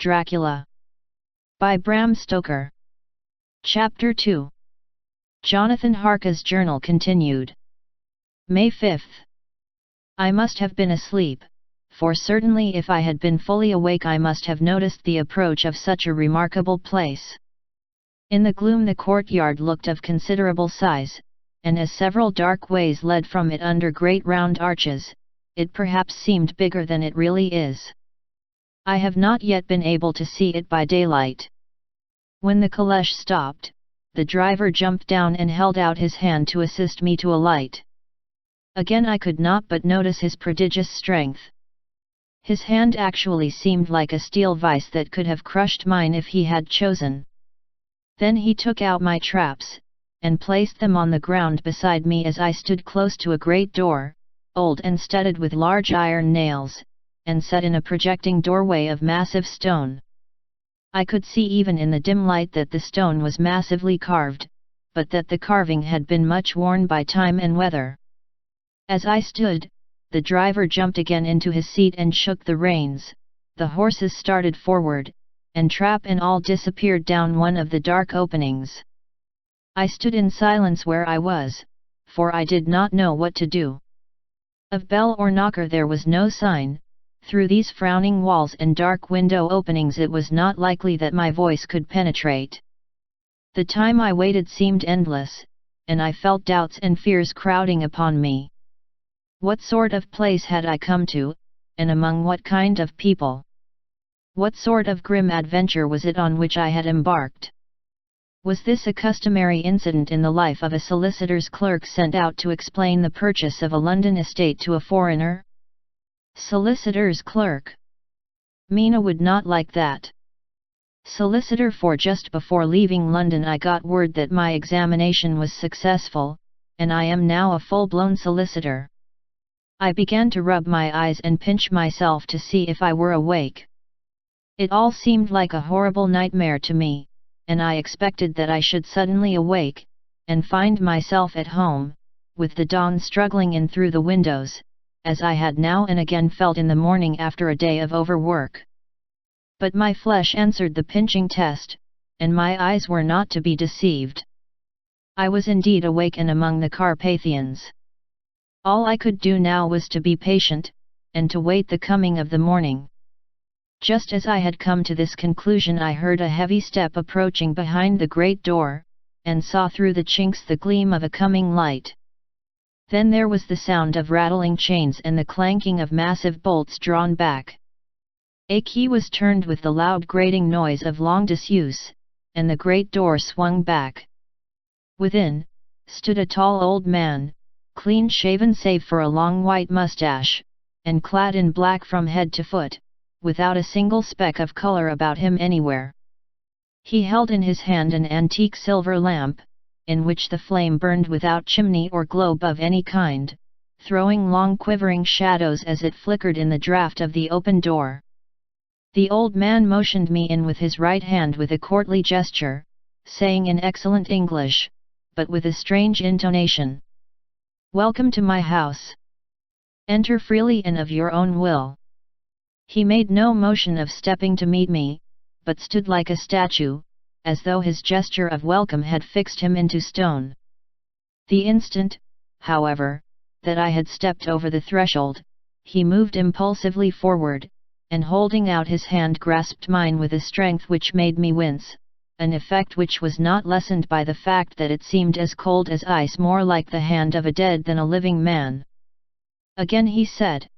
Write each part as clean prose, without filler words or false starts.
Dracula. By Bram Stoker. Chapter 2. Jonathan Harker's journal continued. May 5th. I must have been asleep, for certainly if I had been fully awake I must have noticed the approach of such a remarkable place. In the gloom the courtyard looked of considerable size, and as several dark ways led from it under great round arches, it perhaps seemed bigger than it really is. I have not yet been able to see it by daylight. When the caleche stopped, the driver jumped down and held out his hand to assist me to alight. Again I could not but notice his prodigious strength. His hand actually seemed like a steel vice that could have crushed mine if he had chosen. Then he took out my traps, and placed them on the ground beside me as I stood close to a great door, old and studded with large iron nails, and set in a projecting doorway of massive stone. I could see even in the dim light that the stone was massively carved, but that the carving had been much worn by time and weather. As I stood, the driver jumped again into his seat and shook the reins, the horses started forward, and trap and all disappeared down one of the dark openings. I stood in silence where I was, for I did not know what to do. Of bell or knocker there was no sign. Through these frowning walls and dark window openings it was not likely that my voice could penetrate. The time I waited seemed endless, and I felt doubts and fears crowding upon me. What sort of place had I come to, and among what kind of people? What sort of grim adventure was it on which I had embarked? Was this a customary incident in the life of a solicitor's clerk sent out to explain the purchase of a London estate to a foreigner? Solicitor's clerk. Mina would not like that. Solicitor, for just before leaving London I got word that my examination was successful, and I am now a full-blown solicitor. I began to rub my eyes and pinch myself to see if I were awake. It all seemed like a horrible nightmare to me, and I expected that I should suddenly awake, and find myself at home, with the dawn struggling in through the windows, as I had now and again felt in the morning after a day of overwork. But my flesh answered the pinching test, and my eyes were not to be deceived. I was indeed awake and among the Carpathians. All I could do now was to be patient, and to wait the coming of the morning. Just as I had come to this conclusion I heard a heavy step approaching behind the great door, and saw through the chinks the gleam of a coming light. Then there was the sound of rattling chains and the clanking of massive bolts drawn back. A key was turned with the loud grating noise of long disuse, and the great door swung back. Within, stood a tall old man, clean-shaven save for a long white mustache, and clad in black from head to foot, without a single speck of color about him anywhere. He held in his hand an antique silver lamp, in which the flame burned without chimney or globe of any kind, throwing long quivering shadows as it flickered in the draught of the open door. The old man motioned me in with his right hand with a courtly gesture, saying in excellent English, but with a strange intonation, "Welcome to my house. Enter freely and of your own will." He made no motion of stepping to meet me, but stood like a statue, as though his gesture of welcome had fixed him into stone. The instant, however, that I had stepped over the threshold, he moved impulsively forward, and holding out his hand grasped mine with a strength which made me wince, an effect which was not lessened by the fact that it seemed as cold as ice, more like the hand of a dead than a living man. Again he said,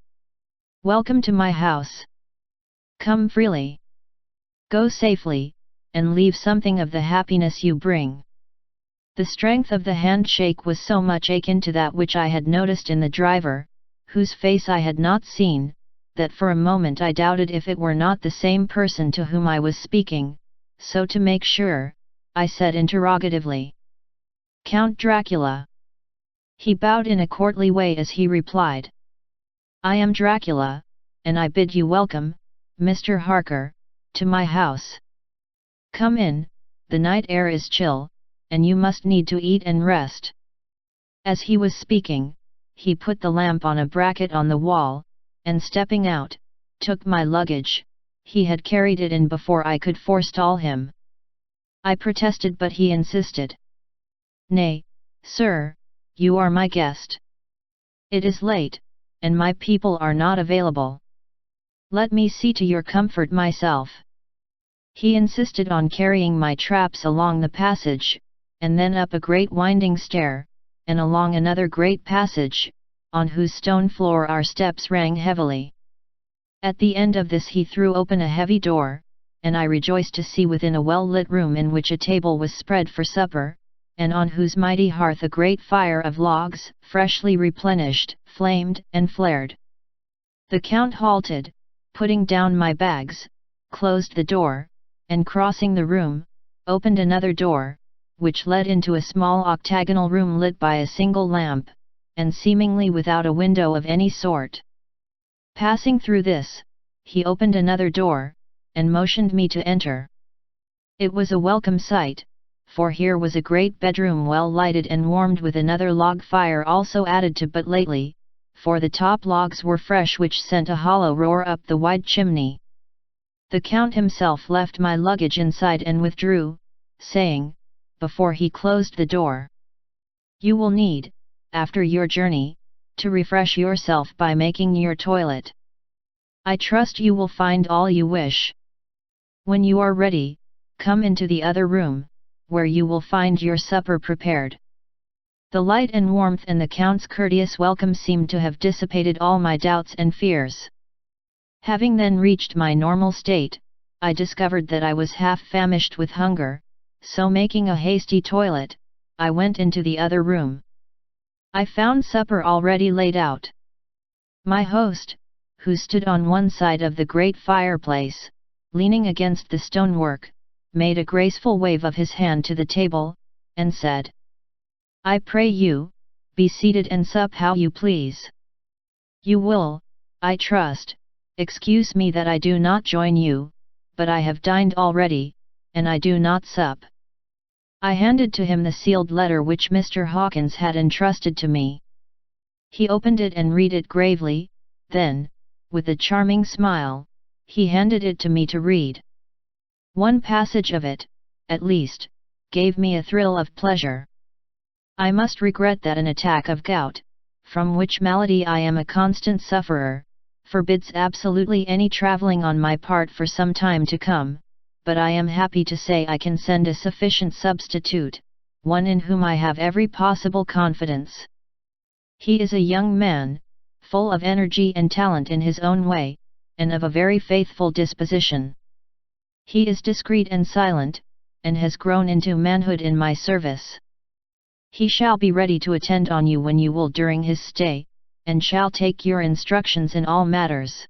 "Welcome to my house. Come freely. Go safely, and leave something of the happiness you bring." The strength of the handshake was so much akin to that which I had noticed in the driver, whose face I had not seen, that for a moment I doubted if it were not the same person to whom I was speaking, so to make sure, I said interrogatively, "Count Dracula?" He bowed in a courtly way as he replied, "I am Dracula, and I bid you welcome, Mr. Harker, to my house. Come in, the night air is chill, and you must need to eat and rest." As he was speaking, he put the lamp on a bracket on the wall, and stepping out, took my luggage. he had carried it in before I could forestall him. I protested, but he insisted. "Nay, sir, you are my guest. It is late, and my people are not available. Let me see to your comfort myself." He insisted on carrying my traps along the passage, and then up a great winding stair, and along another great passage, on whose stone floor our steps rang heavily. At the end of this he threw open a heavy door, and I rejoiced to see within a well-lit room in which a table was spread for supper, and on whose mighty hearth a great fire of logs, freshly replenished, flamed and flared. The Count halted, putting down my bags, closed the door, and crossing the room, opened another door, which led into a small octagonal room lit by a single lamp, and seemingly without a window of any sort. Passing through this, he opened another door, and motioned me to enter. It was a welcome sight, for here was a great bedroom well lighted and warmed with another log fire also added to but lately, for the top logs were fresh, which sent a hollow roar up the wide chimney. The Count himself left my luggage inside and withdrew, saying, before he closed the door, "You will need, after your journey, to refresh yourself by making your toilet. I trust you will find all you wish. When you are ready, come into the other room, where you will find your supper prepared." The light and warmth and the Count's courteous welcome seemed to have dissipated all my doubts and fears. Having then reached my normal state, I discovered that I was half famished with hunger, so making a hasty toilet, I went into the other room. I found supper already laid out. My host, who stood on one side of the great fireplace, leaning against the stonework, made a graceful wave of his hand to the table, and said, "I pray you, be seated and sup how you please. You will, I trust, excuse me that I do not join you, but I have dined already, and I do not sup." I handed to him the sealed letter which Mr. Hawkins had entrusted to me. He opened it and read it gravely, then, with a charming smile, he handed it to me to read. One passage of it, at least, gave me a thrill of pleasure. "I must regret that an attack of gout, from which malady I am a constant sufferer, forbids absolutely any travelling on my part for some time to come, but I am happy to say I can send a sufficient substitute, one in whom I have every possible confidence. He is a young man, full of energy and talent in his own way, and of a very faithful disposition. He is discreet and silent, and has grown into manhood in my service. He shall be ready to attend on you when you will during his stay, and shall take your instructions in all matters."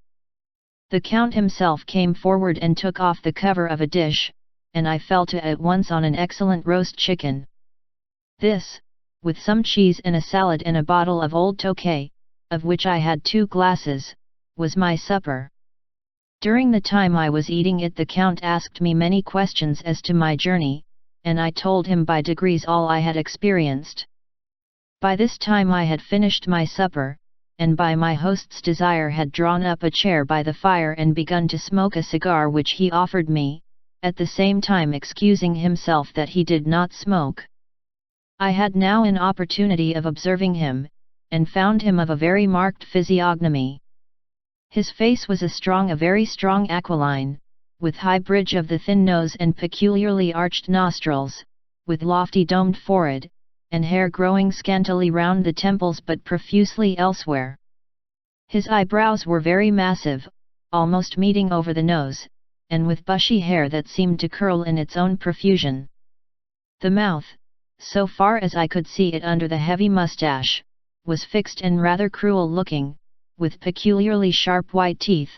The Count himself came forward and took off the cover of a dish, and I fell to at once on an excellent roast chicken. This, with some cheese and a salad and a bottle of old Tokay, of which I had 2 glasses, was my supper. During the time I was eating it, the Count asked me many questions as to my journey, and I told him by degrees all I had experienced. By this time I had finished my supper, and by my host's desire had drawn up a chair by the fire and begun to smoke a cigar which he offered me, at the same time excusing himself that he did not smoke. I had now an opportunity of observing him, and found him of a very marked physiognomy. His face was a very strong aquiline, with high bridge of the thin nose and peculiarly arched nostrils, with lofty domed forehead, and hair growing scantily round the temples but profusely elsewhere. His eyebrows were very massive, almost meeting over the nose, and with bushy hair that seemed to curl in its own profusion. The mouth, so far as I could see it under the heavy moustache, was fixed and rather cruel looking, with peculiarly sharp white teeth.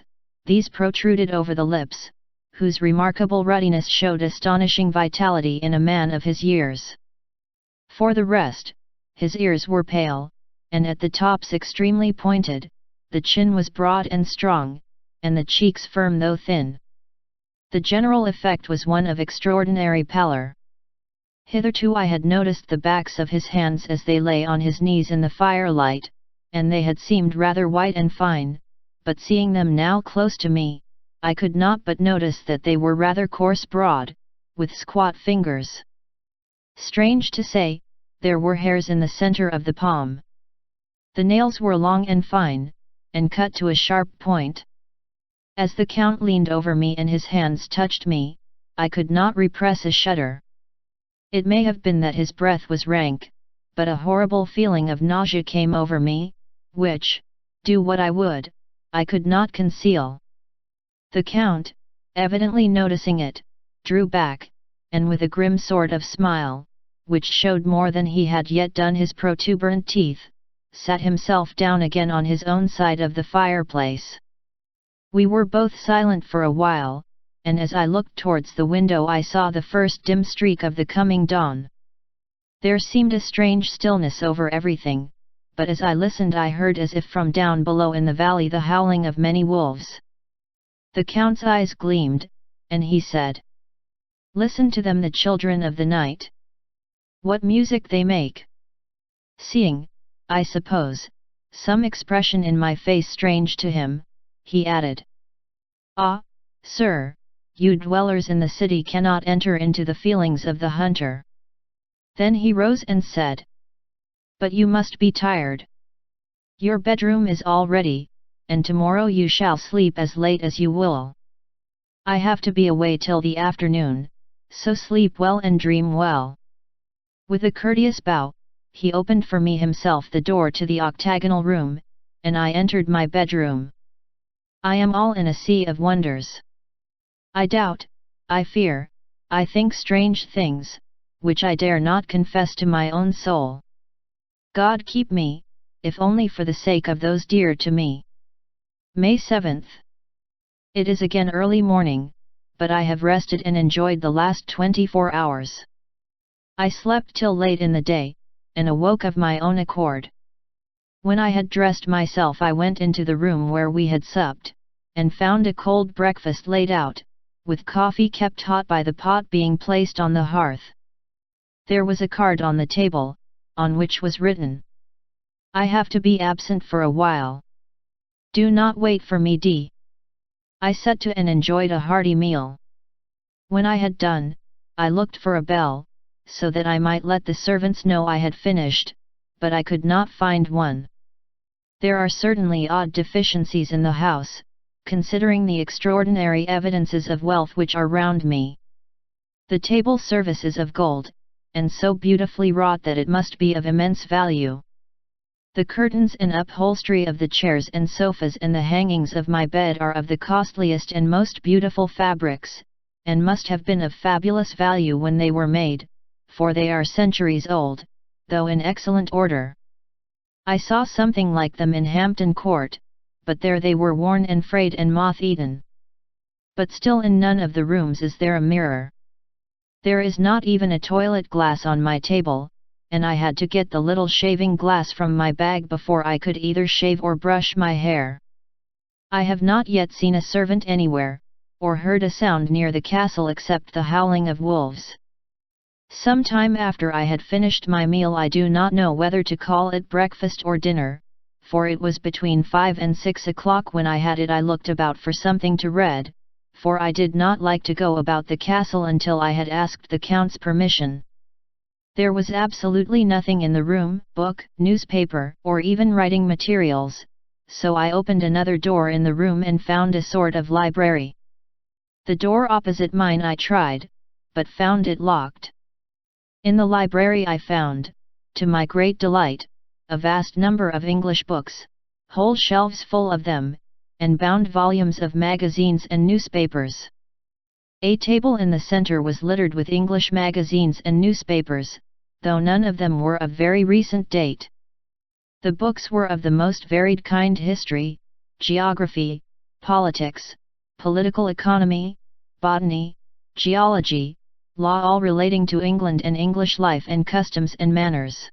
These protruded over the lips, whose remarkable ruddiness showed astonishing vitality in a man of his years. For the rest, his ears were pale, and at the tops extremely pointed, the chin was broad and strong, and the cheeks firm though thin. The general effect was one of extraordinary pallor. Hitherto I had noticed the backs of his hands as they lay on his knees in the firelight, and they had seemed rather white and fine, but seeing them now close to me, I could not but notice that they were rather coarse broad, with squat fingers. Strange to say, there were hairs in the center of the palm. The nails were long and fine, and cut to a sharp point. As the Count leaned over me and his hands touched me, I could not repress a shudder. It may have been that his breath was rank, but a horrible feeling of nausea came over me, which, do what I would, I could not conceal. The Count, evidently noticing it, drew back, and with a grim sort of smile, which showed more than he had yet done his protuberant teeth, sat himself down again on his own side of the fireplace. We were both silent for a while, and as I looked towards the window I saw the first dim streak of the coming dawn. There seemed a strange stillness over everything, but as I listened I heard as if from down below in the valley the howling of many wolves. The Count's eyes gleamed, and he said, "Listen to them, the children of the night. What music they make! Seeing, I suppose, some expression in my face strange to him, he added, 'Ah, sir, you dwellers in the city cannot enter into the feelings of the hunter.' Then he rose and said, 'But you must be tired. Your bedroom is all ready, and tomorrow you shall sleep as late as you will. I have to be away till the afternoon, so sleep well and dream well.' With a courteous bow, he opened for me himself the door to the octagonal room, and I entered my bedroom. I am all in a sea of wonders. I doubt, I fear, I think strange things, which I dare not confess to my own soul. God keep me, if only for the sake of those dear to me. May 7th. It is again early morning, but I have rested and enjoyed the last 24 hours. I slept till late in the day, and awoke of my own accord. When I had dressed myself I went into the room where we had supped, and found a cold breakfast laid out, with coffee kept hot by the pot being placed on the hearth. There was a card on the table, on which was written, "I have to be absent for a while. Do not wait for me, D." I set to and enjoyed a hearty meal. When I had done, I looked for a bell, so that I might let the servants know I had finished, but I could not find one. There are certainly odd deficiencies in the house, considering the extraordinary evidences of wealth which are round me. The table service is of gold, and so beautifully wrought that it must be of immense value. The curtains and upholstery of the chairs and sofas and the hangings of my bed are of the costliest and most beautiful fabrics, and must have been of fabulous value when they were made, for they are centuries old, though in excellent order. I saw something like them in Hampton Court, but there they were worn and frayed and moth-eaten. But still in none of the rooms is there a mirror. There is not even a toilet glass on my table, and I had to get the little shaving glass from my bag before I could either shave or brush my hair. I have not yet seen a servant anywhere, or heard a sound near the castle except the howling of wolves. Some time after I had finished my meal, I do not know whether to call it breakfast or dinner, for it was between 5 and 6 o'clock when I had it. I looked about for something to read, for I did not like to go about the castle until I had asked the Count's permission. There was absolutely nothing in the room, book, newspaper, or even writing materials, so I opened another door in the room and found a sort of library. The door opposite mine I tried, but found it locked. In the library I found, to my great delight, a vast number of English books, whole shelves full of them, and bound volumes of magazines and newspapers. A table in the center was littered with English magazines and newspapers, though none of them were of very recent date. The books were of the most varied kind: history, geography, politics, political economy, botany, geology, law, all relating to England and English life and customs and manners.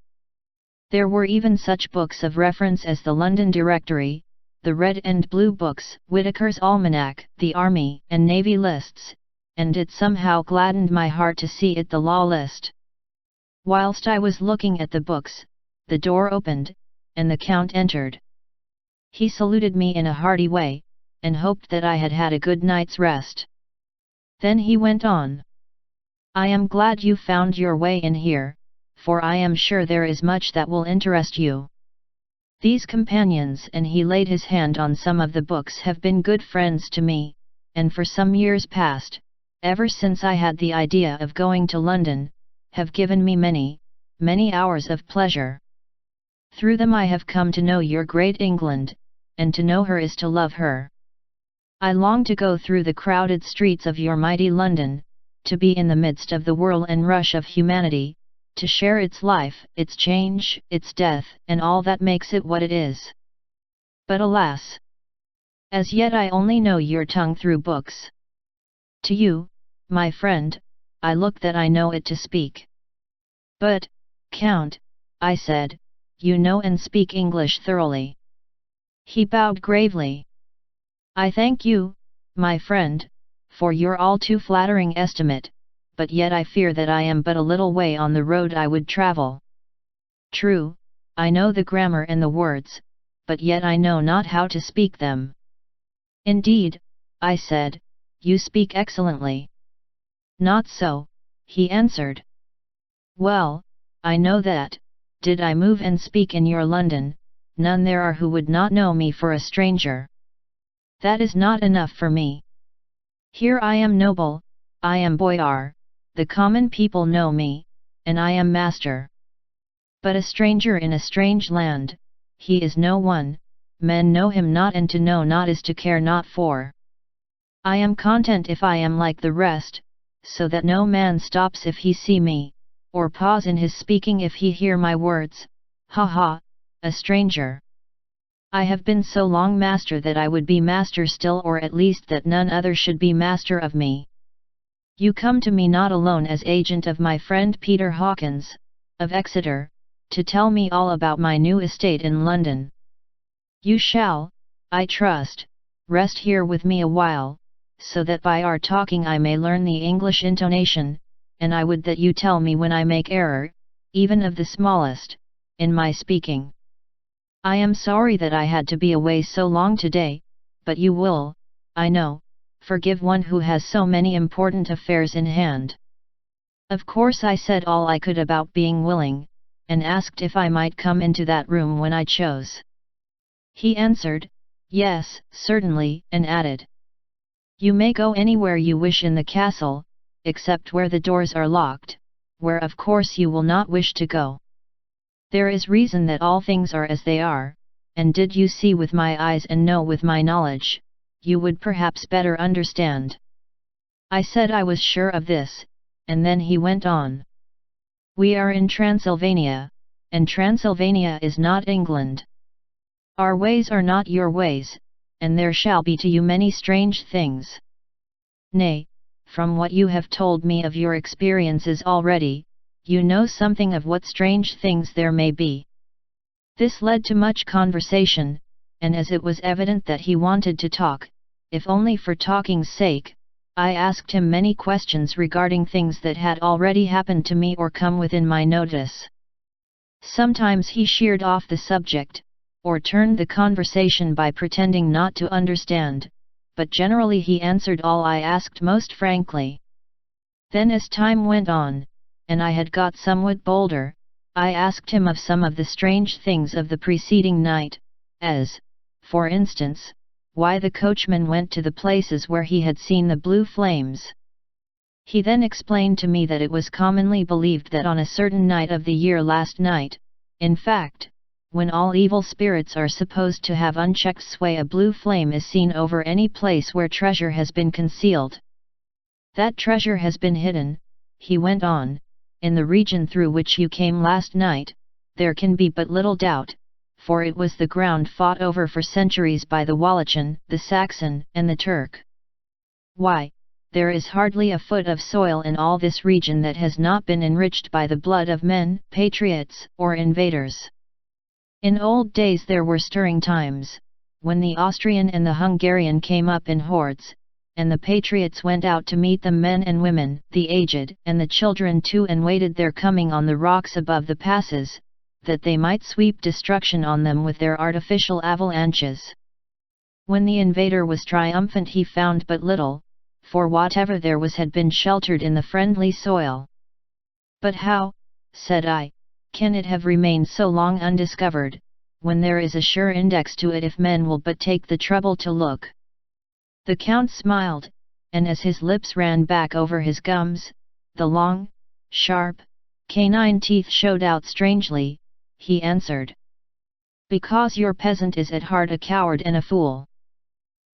There were even such books of reference as the London Directory, the Red and Blue Books, Whitaker's Almanac, the Army and Navy lists, and it somehow gladdened my heart to see it the law list. Whilst I was looking at the books, the door opened, and the Count entered. He saluted me in a hearty way, and hoped that I had had a good night's rest. Then he went on. I am glad you found your way in here, for I am sure there is much that will interest you. These companions, and he laid his hand on some of the books, have been good friends to me, and for some years past, ever since I had the idea of going to London, have given me many, many hours of pleasure. Through them I have come to know your great England, and to know her is to love her. I long to go through the crowded streets of your mighty London, to be in the midst of the whirl and rush of humanity, to share its life, its change, its death, and all that makes it what it is. But alas! As yet I only know your tongue through books. To you, my friend, I look that I know it to speak. But, Count, I said, you know and speak English thoroughly. He bowed gravely. I thank you, my friend, for your all too flattering estimate, but yet I fear that I am but a little way on the road I would travel. True, I know the grammar and the words, but yet I know not how to speak them. Indeed, I said, you speak excellently. Not so, he answered. Well, I know that, did I move and speak in your London, none there are who would not know me for a stranger. That is not enough for me. Here I am noble, I am boyar, the common people know me, and I am master. But a stranger in a strange land, he is no one, men know him not, and to know not is to care not for. I am content if I am like the rest, so that no man stops if he see me, or pause in his speaking if he hear my words. Ha ha, a stranger. I have been so long master that I would be master still, or at least that none other should be master of me. You come to me not alone as agent of my friend Peter Hawkins, of Exeter, to tell me all about my new estate in London. You shall, I trust, rest here with me a while, so that by our talking I may learn the English intonation, and I would that you tell me when I make error, even of the smallest, in my speaking. I am sorry that I had to be away so long today, but you will, I know, forgive one who has so many important affairs in hand. Of course I said all I could about being willing, and asked if I might come into that room when I chose. He answered, yes, certainly, and added, you may go anywhere you wish in the castle, except where the doors are locked, where of course you will not wish to go. There is reason that all things are as they are, and did you see with my eyes and know with my knowledge, you would perhaps better understand. I said I was sure of this, and then he went on. We are in Transylvania, and Transylvania is not England. Our ways are not your ways, and there shall be to you many strange things. Nay, from what you have told me of your experiences already, you know something of what strange things there may be. This led to much conversation, and as it was evident that he wanted to talk, if only for talking's sake, I asked him many questions regarding things that had already happened to me or come within my notice. Sometimes he sheered off the subject, or turned the conversation by pretending not to understand, but generally he answered all I asked most frankly. Then as time went on, and I had got somewhat bolder, I asked him of some of the strange things of the preceding night, as, for instance, why the coachman went to the places where he had seen the blue flames. He then explained to me that it was commonly believed that on a certain night of the year last night, in fact, when all evil spirits are supposed to have unchecked sway, a blue flame is seen over any place where treasure has been concealed. That treasure has been hidden, he went on, in the region through which you came last night, there can be but little doubt, for it was the ground fought over for centuries by the Wallachian, the Saxon, and the Turk. Why, there is hardly a foot of soil in all this region that has not been enriched by the blood of men, patriots, or invaders. In old days there were stirring times, when the Austrian and the Hungarian came up in hordes, and the patriots went out to meet them, men and women, the aged and the children too, and waited their coming on the rocks above the passes, that they might sweep destruction on them with their artificial avalanches. When the invader was triumphant he found but little, for whatever there was had been sheltered in the friendly soil. But how, said I, can it have remained so long undiscovered, when there is a sure index to it if men will but take the trouble to look? The Count smiled, and as his lips ran back over his gums, the long, sharp, canine teeth showed out strangely, he answered. Because your peasant is at heart a coward and a fool.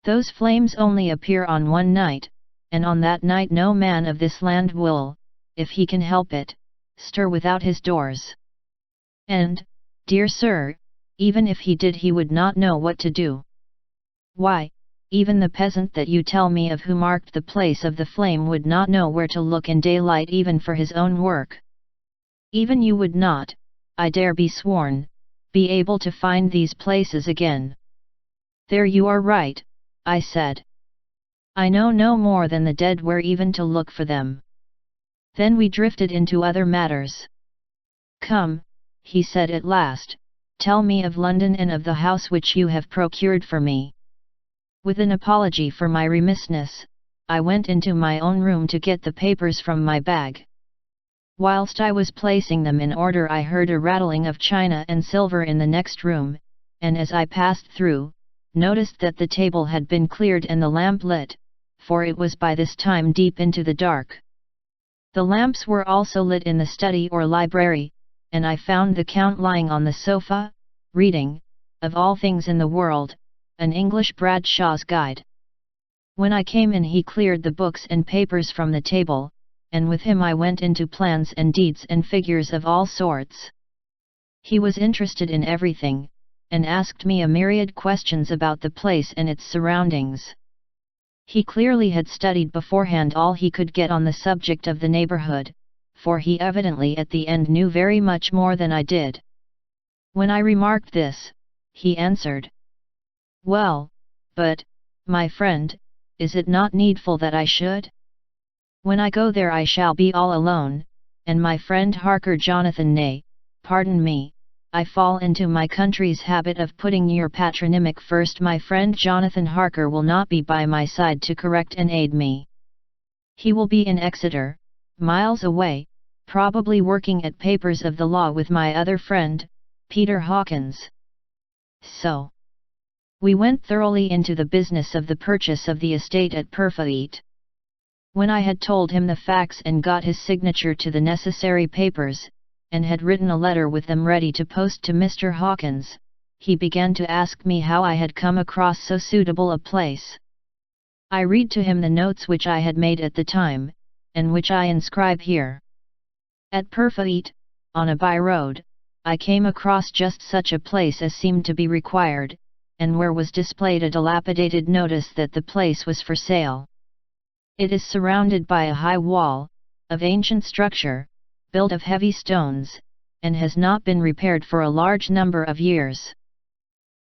Those flames only appear on one night, and on that night no man of this land will, if he can help it, stir without his doors. And, dear sir, even if he did he would not know what to do. Why, even the peasant that you tell me of who marked the place of the flame would not know where to look in daylight even for his own work. Even you would not, I dare be sworn, be able to find these places again. There you are right, I said. I know no more than the dead where even to look for them. Then we drifted into other matters. Come, he said at last, tell me of London and of the house which you have procured for me. With an apology for my remissness, I went into my own room to get the papers from my bag. Whilst I was placing them in order I heard a rattling of china and silver in the next room, and as I passed through, noticed that the table had been cleared and the lamp lit, for it was by this time deep into the dark. The lamps were also lit in the study or library, and I found the Count lying on the sofa, reading, of all things in the world, an English Bradshaw's Guide. When I came in he cleared the books and papers from the table, and with him I went into plans and deeds and figures of all sorts. He was interested in everything, and asked me a myriad questions about the place and its surroundings. He clearly had studied beforehand all he could get on the subject of the neighborhood, for he evidently at the end knew very much more than I did. When I remarked this, he answered, Well, but, my friend, is it not needful that I should? When I go there I shall be all alone, and my friend Harker Jonathan nay, pardon me, I fall into my country's habit of putting your patronymic first. My friend Jonathan Harker will not be by my side to correct and aid me. He will be in Exeter, miles away, probably working at papers of the law with my other friend, Peter Hawkins. So, we went thoroughly into the business of the purchase of the estate at Purfleet. When I had told him the facts and got his signature to the necessary papers, and had written a letter with them ready to post to Mr. Hawkins, he began to ask me how I had come across so suitable a place. I read to him the notes which I had made at the time, and which I inscribe here. At Purfleet, on a by-road, I came across just such a place as seemed to be required, and where was displayed a dilapidated notice that the place was for sale. It is surrounded by a high wall, of ancient structure, built of heavy stones, and has not been repaired for a large number of years.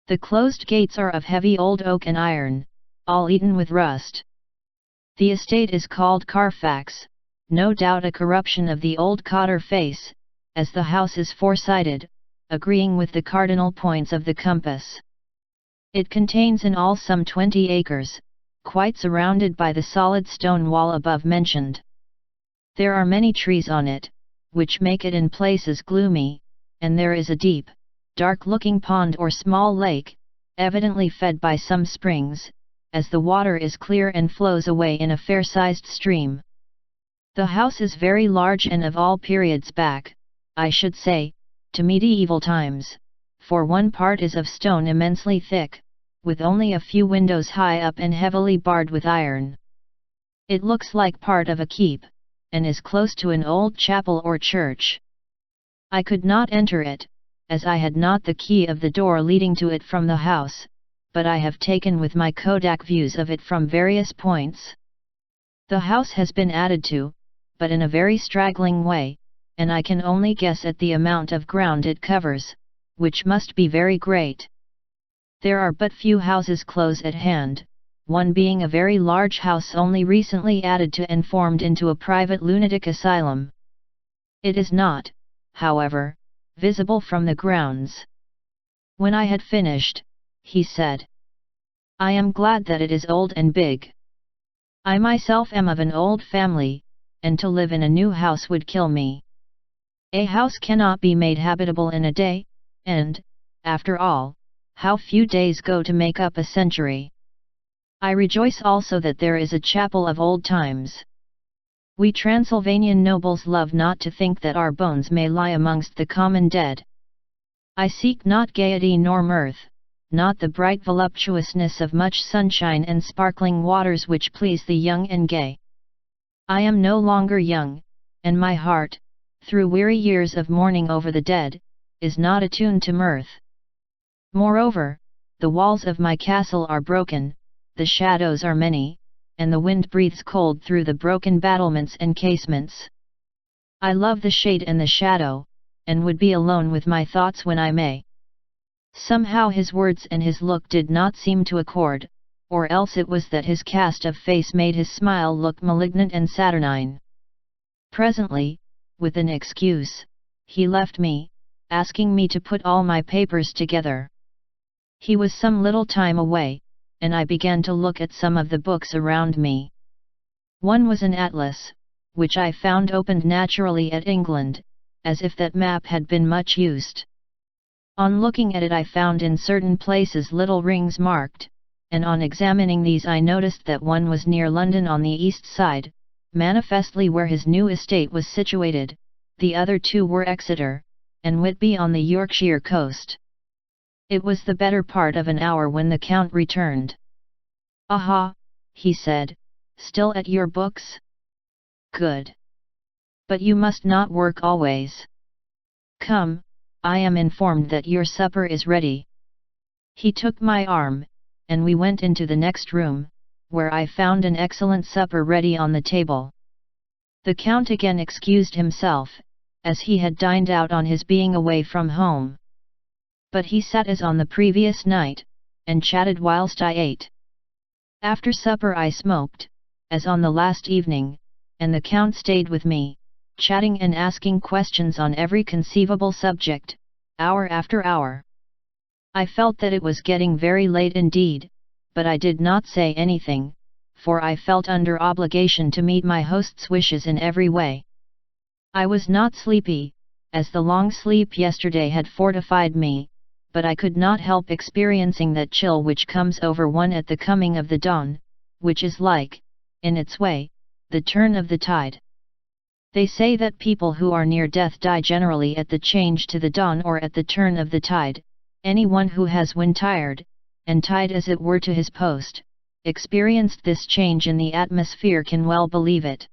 The closed gates are of heavy old oak and iron, all eaten with rust. The estate is called Carfax, no doubt a corruption of the old Cotter face, as the house is four-sided, agreeing with the cardinal points of the compass. It contains in all some 20 acres, quite surrounded by the solid stone wall above mentioned. There are many trees on it, which make it in places gloomy, and there is a deep, dark-looking pond or small lake, evidently fed by some springs, as the water is clear and flows away in a fair-sized stream. The house is very large and of all periods back, I should say, to medieval times, for one part is of stone immensely thick, with only a few windows high up and heavily barred with iron. It looks like part of a keep, and is close to an old chapel or church. I could not enter it, as I had not the key of the door leading to it from the house, but I have taken with my Kodak views of it from various points. The house has been added to, but in a very straggling way, and I can only guess at the amount of ground it covers, which must be very great. There are but few houses close at hand, one being a very large house only recently added to and formed into a private lunatic asylum. It is not, however, visible from the grounds. When I had finished, he said, I am glad that it is old and big. I myself am of an old family, and to live in a new house would kill me. A house cannot be made habitable in a day, and, after all, how few days go to make up a century. I rejoice also that there is a chapel of old times. We Transylvanian nobles love not to think that our bones may lie amongst the common dead. I seek not gaiety nor mirth, not the bright voluptuousness of much sunshine and sparkling waters which please the young and gay. I am no longer young, and my heart, through weary years of mourning over the dead, is not attuned to mirth. Moreover, the walls of my castle are broken, the shadows are many, and the wind breathes cold through the broken battlements and casements. I love the shade and the shadow, and would be alone with my thoughts when I may. Somehow his words and his look did not seem to accord, or else it was that his cast of face made his smile look malignant and saturnine. Presently, with an excuse, he left me, asking me to put all my papers together. He was some little time away, and I began to look at some of the books around me. One was an atlas, which I found opened naturally at England, as if that map had been much used. On looking at it I found in certain places little rings marked, and on examining these I noticed that one was near London on the east side, manifestly where his new estate was situated, the other two were Exeter, and Whitby on the Yorkshire coast. It was the better part of an hour when the Count returned. "Aha," he said, "still at your books? Good. But you must not work always. Come, I am informed that your supper is ready." He took my arm, and we went into the next room, where I found an excellent supper ready on the table. The Count again excused himself, as he had dined out on his being away from home. But he sat as on the previous night, and chatted whilst I ate. After supper I smoked, as on the last evening, and the Count stayed with me, chatting and asking questions on every conceivable subject, hour after hour. I felt that it was getting very late indeed, but I did not say anything, for I felt under obligation to meet my host's wishes in every way. I was not sleepy, as the long sleep yesterday had fortified me, but I could not help experiencing that chill which comes over one at the coming of the dawn, which is like, in its way, the turn of the tide. They say that people who are near death die generally at the change to the dawn or at the turn of the tide. Anyone who has when tired, and tied as it were to his post, experienced this change in the atmosphere can well believe it.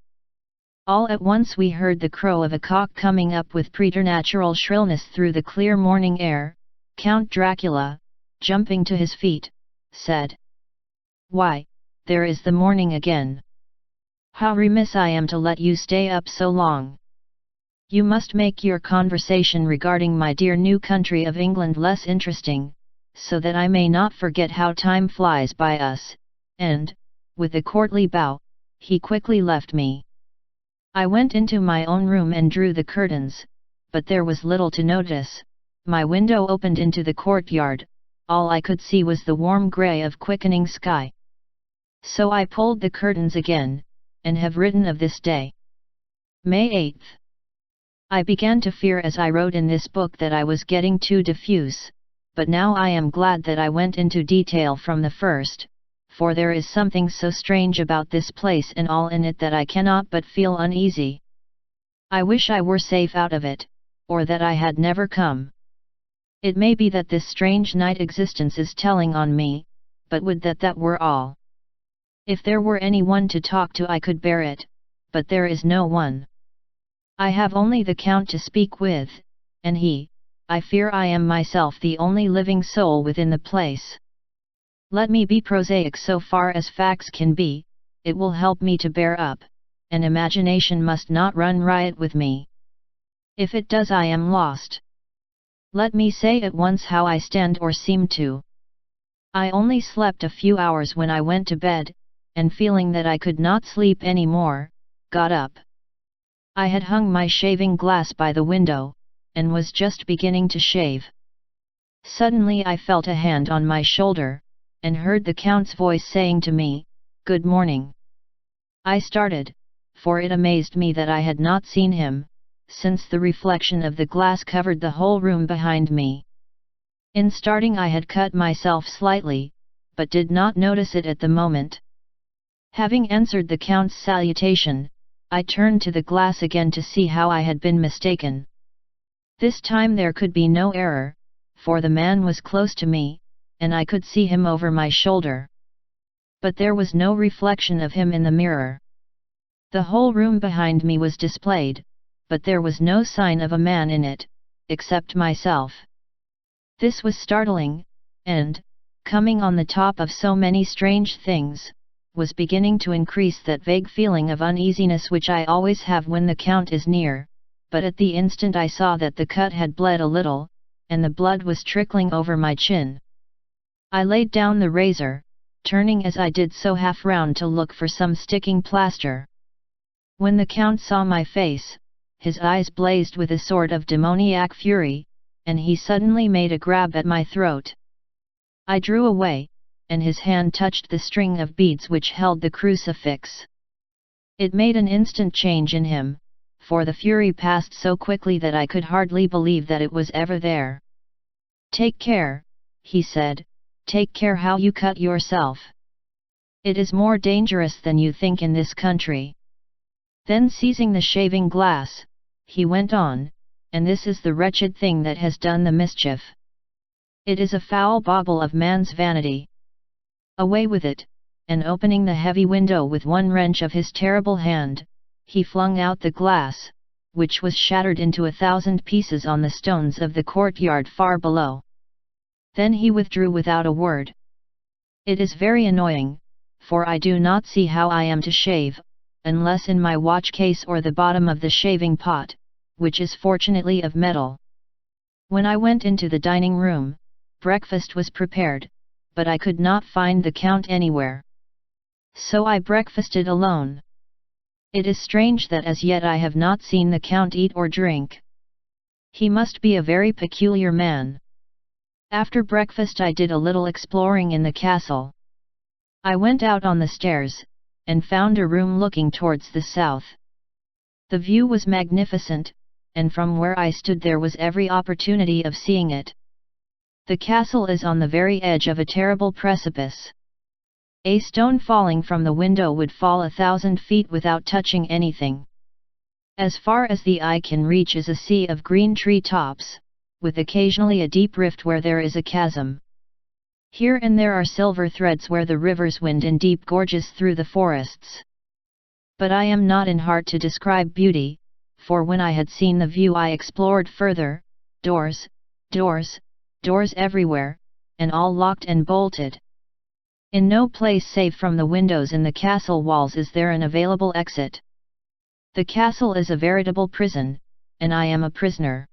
All at once we heard the crow of a cock coming up with preternatural shrillness through the clear morning air. Count Dracula, jumping to his feet, said, "Why, there is the morning again. How remiss I am to let you stay up so long. You must make your conversation regarding my dear new country of England less interesting, so that I may not forget how time flies by us," and, with a courtly bow, he quickly left me. I went into my own room and drew the curtains, but there was little to notice. My window opened into the courtyard, all I could see was the warm grey of quickening sky. So I pulled the curtains again, and have written of this day. May 8th. I began to fear as I wrote in this book that I was getting too diffuse, but now I am glad that I went into detail from the first, for there is something so strange about this place and all in it that I cannot but feel uneasy. I wish I were safe out of it, or that I had never come. It may be that this strange night existence is telling on me, but would that that were all. If there were any one to talk to I could bear it, but there is no one. I have only the Count to speak with, and I fear I am myself the only living soul within the place. Let me be prosaic so far as facts can be, it will help me to bear up, and imagination must not run riot with me. If it does I am lost. Let me say at once how I stand or seem to. I only slept a few hours when I went to bed, and feeling that I could not sleep any more, got up. I had hung my shaving glass by the window, and was just beginning to shave. Suddenly I felt a hand on my shoulder, and heard the Count's voice saying to me, "Good morning." I started, for it amazed me that I had not seen him, since the reflection of the glass covered the whole room behind me. In starting I had cut myself slightly, but did not notice it at the moment. Having answered the Count's salutation, I turned to the glass again to see how I had been mistaken. This time there could be no error, for the man was close to me, and I could see him over my shoulder. But there was no reflection of him in the mirror. The whole room behind me was displayed, but there was no sign of a man in it, except myself. This was startling, and, coming on the top of so many strange things, was beginning to increase that vague feeling of uneasiness which I always have when the Count is near, but at the instant I saw that the cut had bled a little, and the blood was trickling over my chin. I laid down the razor, turning as I did so half round to look for some sticking plaster. When the Count saw my face, his eyes blazed with a sort of demoniac fury, and he suddenly made a grab at my throat. I drew away, and his hand touched the string of beads which held the crucifix. It made an instant change in him, for the fury passed so quickly that I could hardly believe that it was ever there. "Take care," he said, "take care how you cut yourself. It is more dangerous than you think in this country." Then seizing the shaving glass, he went on, "And this is the wretched thing that has done the mischief. It is a foul bauble of man's vanity. Away with it," and opening the heavy window with one wrench of his terrible hand, he flung out the glass, which was shattered into 1,000 pieces on the stones of the courtyard far below. Then he withdrew without a word. It is very annoying, for I do not see how I am to shave, unless in my watch case or the bottom of the shaving pot, which is fortunately of metal. When I went into the dining room, breakfast was prepared, but I could not find the Count anywhere. So I breakfasted alone. It is strange that as yet I have not seen the Count eat or drink. He must be a very peculiar man. After breakfast I did a little exploring in the castle. I went out on the stairs, and found a room looking towards the south. The view was magnificent, and from where I stood there was every opportunity of seeing it. The castle is on the very edge of a terrible precipice. A stone falling from the window would fall 1,000 feet without touching anything. As far as the eye can reach is a sea of green tree tops, with occasionally a deep rift where there is a chasm. Here and there are silver threads where the rivers wind in deep gorges through the forests. But I am not in heart to describe beauty, for when I had seen the view I explored further, doors, doors, doors everywhere, and all locked and bolted. In no place save from the windows in the castle walls is there an available exit. The castle is a veritable prison, and I am a prisoner.